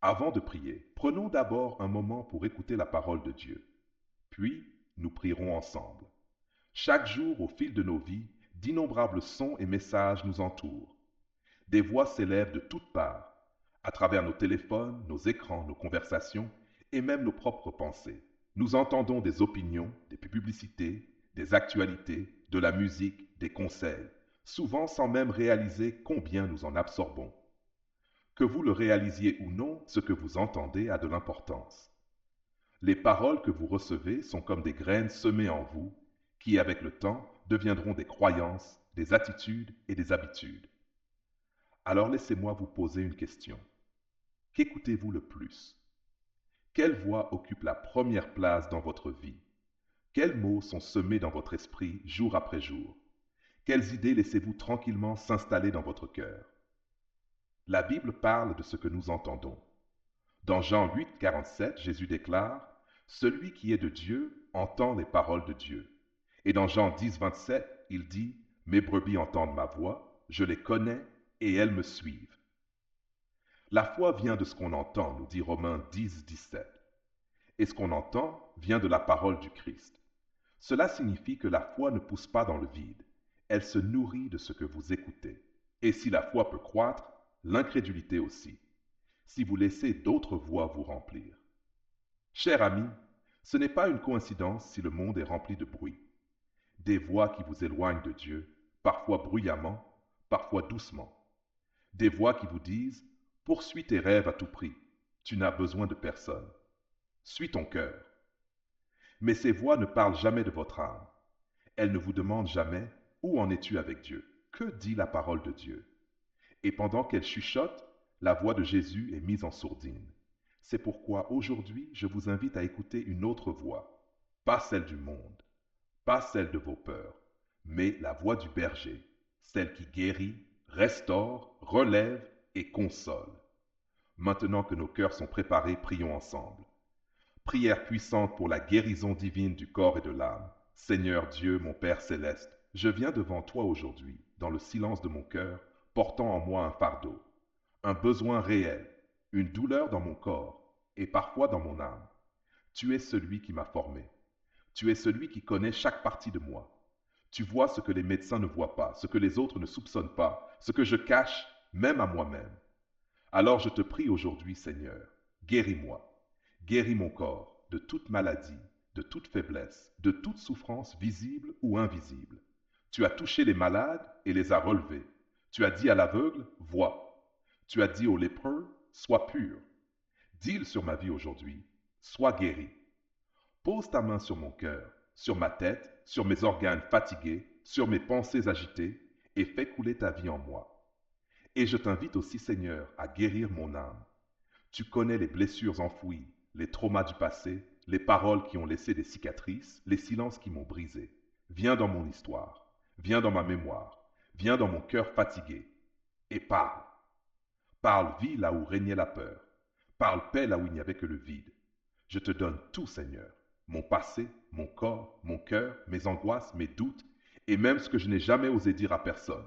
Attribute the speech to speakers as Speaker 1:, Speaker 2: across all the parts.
Speaker 1: Avant de prier, prenons d'abord un moment pour écouter la parole de Dieu. Puis, nous prierons ensemble. Chaque jour, au fil de nos vies, d'innombrables sons et messages nous entourent. Des voix s'élèvent de toutes parts, à travers nos téléphones, nos écrans, nos conversations et même nos propres pensées. Nous entendons des opinions, des publicités, des actualités, de la musique, des conseils, souvent sans même réaliser combien nous en absorbons. Que vous le réalisiez ou non, ce que vous entendez a de l'importance. Les paroles que vous recevez sont comme des graines semées en vous, qui avec le temps deviendront des croyances, des attitudes et des habitudes. Alors laissez-moi vous poser une question. Qu'écoutez-vous le plus? Quelle voix occupe la première place dans votre vie? Quels mots sont semés dans votre esprit jour après jour? Quelles idées laissez-vous tranquillement s'installer dans votre cœur? La Bible parle de ce que nous entendons. Dans Jean 8, 47, Jésus déclare: Celui qui est de Dieu entend les paroles de Dieu. Et dans Jean 10, 27, il dit: Mes brebis entendent ma voix, je les connais et elles me suivent. La foi vient de ce qu'on entend, nous dit Romains 10, 17. Et ce qu'on entend vient de la parole du Christ. Cela signifie que la foi ne pousse pas dans le vide. Elle se nourrit de ce que vous écoutez. Et si la foi peut croître, l'incrédulité aussi, si vous laissez d'autres voix vous remplir. Cher ami, ce n'est pas une coïncidence si le monde est rempli de bruit. Des voix qui vous éloignent de Dieu, parfois bruyamment, parfois doucement. Des voix qui vous disent: poursuis tes rêves à tout prix, tu n'as besoin de personne. Suis ton cœur. Mais ces voix ne parlent jamais de votre âme. Elles ne vous demandent jamais: où en es-tu avec Dieu? Que dit la parole de Dieu? Et pendant qu'elles chuchotent, la voix de Jésus est mise en sourdine. C'est pourquoi aujourd'hui, je vous invite à écouter une autre voix, pas celle du monde, pas celle de vos peurs, mais la voix du berger, celle qui guérit, restaure, relève et console. Maintenant que nos cœurs sont préparés, prions ensemble. Prière puissante pour la guérison divine du corps et de l'âme. Seigneur Dieu, mon Père céleste, je viens devant toi aujourd'hui, dans le silence de mon cœur, portant en moi un fardeau, un besoin réel, une douleur dans mon corps et parfois dans mon âme. Tu es celui qui m'a formé. Tu es celui qui connaît chaque partie de moi. Tu vois ce que les médecins ne voient pas, ce que les autres ne soupçonnent pas, ce que je cache même à moi-même. Alors je te prie aujourd'hui, Seigneur, guéris-moi. Guéris mon corps de toute maladie, de toute faiblesse, de toute souffrance visible ou invisible. Tu as touché les malades et les as relevés. Tu as dit à l'aveugle: vois. Tu as dit au lépreux: sois pur. Dis-le sur ma vie aujourd'hui: sois guéri. Pose ta main sur mon cœur, sur ma tête, sur mes organes fatigués, sur mes pensées agitées, et fais couler ta vie en moi. Et je t'invite aussi, Seigneur, à guérir mon âme. Tu connais les blessures enfouies, les traumas du passé, les paroles qui ont laissé des cicatrices, les silences qui m'ont brisé. Viens dans mon histoire, viens dans ma mémoire, viens dans mon cœur fatigué, et parle. Parle vie là où régnait la peur. Parle paix là où il n'y avait que le vide. Je te donne tout, Seigneur, mon passé, mon corps, mon cœur, mes angoisses, mes doutes, et même ce que je n'ai jamais osé dire à personne.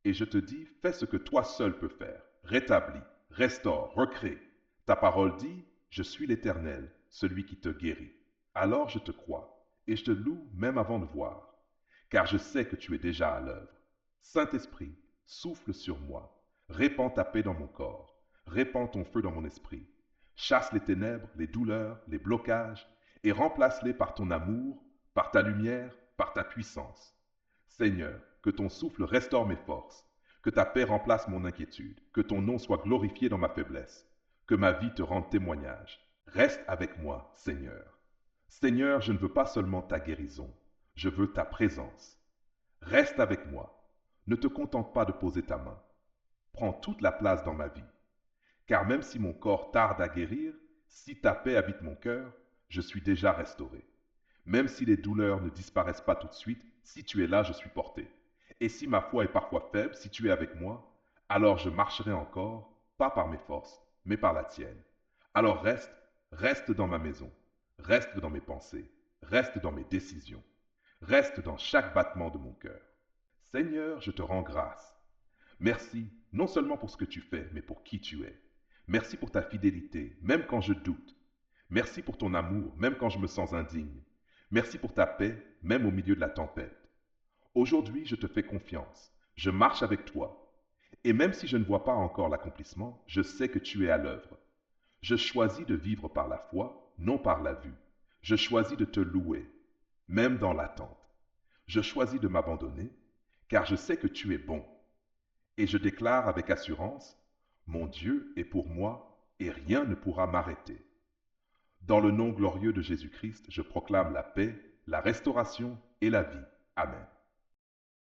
Speaker 1: Et je te dis: fais ce que toi seul peux faire. Rétablis, restaure, recrée. Ta parole dit: je suis l'Éternel, celui qui te guérit. Alors je te crois, et je te loue même avant de voir, car je sais que tu es déjà à l'œuvre. Saint-Esprit, souffle sur moi, répands ta paix dans mon corps, répands ton feu dans mon esprit, chasse les ténèbres, les douleurs, les blocages, et remplace-les par ton amour, par ta lumière, par ta puissance. Seigneur, que ton souffle restaure mes forces, que ta paix remplace mon inquiétude, que ton nom soit glorifié dans ma faiblesse, que ma vie te rende témoignage. Reste avec moi, Seigneur. Seigneur, je ne veux pas seulement ta guérison, je veux ta présence. Reste avec moi. Ne te contente pas de poser ta main. Prends toute la place dans ma vie. Car même si mon corps tarde à guérir, si ta paix habite mon cœur, je suis déjà restauré. Même si les douleurs ne disparaissent pas tout de suite, si tu es là, je suis porté. Et si ma foi est parfois faible, si tu es avec moi, alors je marcherai encore, pas par mes forces, mais par la tienne. Alors reste dans ma maison, reste dans mes pensées, reste dans mes décisions, reste dans chaque battement de mon cœur. Seigneur, je te rends grâce. Merci, non seulement pour ce que tu fais, mais pour qui tu es. Merci pour ta fidélité, même quand je doute. Merci pour ton amour, même quand je me sens indigne. Merci pour ta paix, même au milieu de la tempête. Aujourd'hui, je te fais confiance. Je marche avec toi. Et même si je ne vois pas encore l'accomplissement, je sais que tu es à l'œuvre. Je choisis de vivre par la foi, non par la vue. Je choisis de te louer, même dans l'attente. Je choisis de m'abandonner, car je sais que tu es bon. Et je déclare avec assurance, mon Dieu est pour moi et rien ne pourra m'arrêter. Dans le nom glorieux de Jésus-Christ, je proclame la paix, la restauration et la vie. Amen.